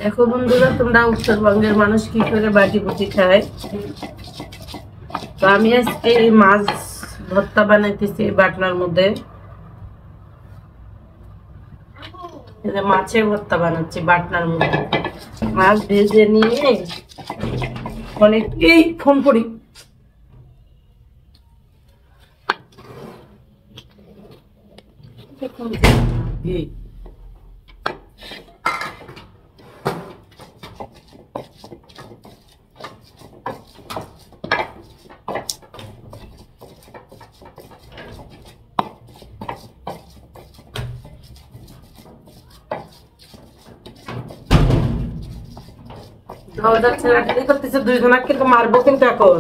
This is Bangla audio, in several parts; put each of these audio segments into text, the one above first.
দেখো বন্ধুরা, তোমরা উত্তরবঙ্গের মানুষ কি করে বাটি বুটি খায়। তো আমি আজকে এই মাছ ভর্তা বানাইতেছি বাটনার মধ্যে। মাছের ভর্তা বানাচ্ছি বাটনার মধ্যে। মাছ ভেজে নিয়ে অনেকেই ফোন করি করতেছে দুইজনা, কিন্তু মারবো কিন্তু এখন।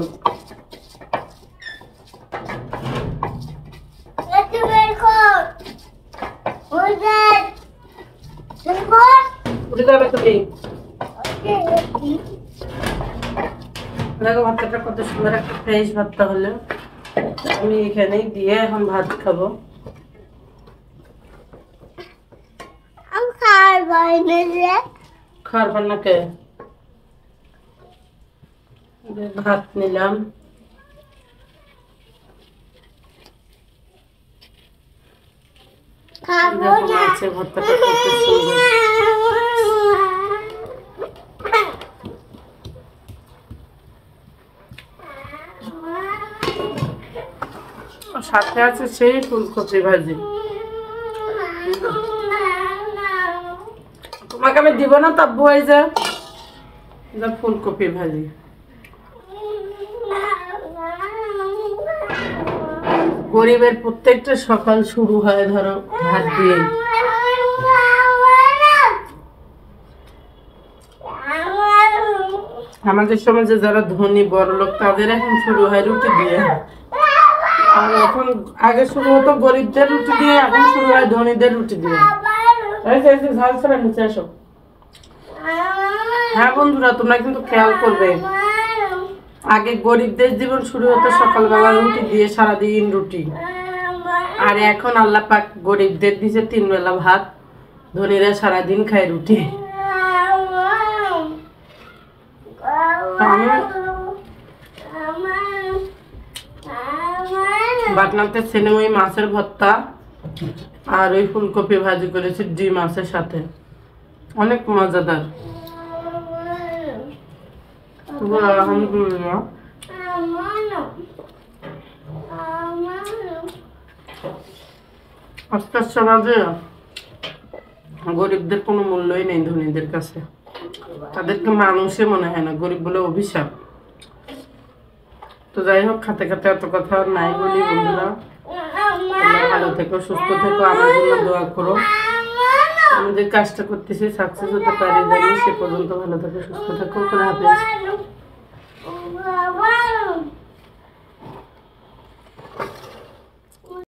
ভাতটা কত সুন্দর একটা ফ্রেশ ভাতটা হলো। আমি এখানে দিয়ে এখন ভাত খাবো। খাবার না কে ভাত নিলাম। মাছের ভর্তাটা কত সুন্দর। সাথে আছে সেই ফুলকপি ভাজি। তোমাকে আমি দিব না, তাব্বু হয়ে যা ফুলকপি ভাজি। গরিবের প্রত্যেকটা সকাল শুরু হয় ধরো ভাত দিয়ে। আমাদের সমাজে যারা ধনী বড় লোক তাদের এখন শুরু হয় রুটি দিয়ে। আর এখন আগে শুরু হতো গরিবদের রুটি দিয়ে, এখন শুরু হয় ধনীদের রুটি দিয়ে। ঝাল ছাড়া নিচে আসো। হ্যাঁ বন্ধুরা, তোমরা কিন্তু খেয়াল করবে, আগে গরিবদের জীবন শুরু হতো সকালবেলা রুটি দিয়ে, সারাদিন রুটি। আর এখন আল্লাহ পাক গরিবদের দিছে 3 বেলা ভাত, ধনীরা সারাদিন খায় রুটি। বাটনাতে ছেলে ওই মাছের ভর্তা আর ওই ফুলকপি ভাজি করেছি ডিম মাছের সাথে, অনেক মজাদার। আলহামদুলিল্লাহ। আজকের সমাজে গরিবদের কোনো মূল্যই নেই ধনীদের কাছে। তাদেরকে মানুষে মনে হয় না, গরিব বলে অভিশাপ। তো যাই হোক, খাতে খাতে এত কথা নাই বলি। বন্ধুরা, তোমরা ভালো থেকো, সুস্থ থেকো, আমার জন্য দোয়া করো। আমি যে কাজটা করতেছি সাকসেস হতে পারি জানি। সে পর্যন্ত ভালো থেকো, সুস্থ থেকো। খোদা হাফেজ।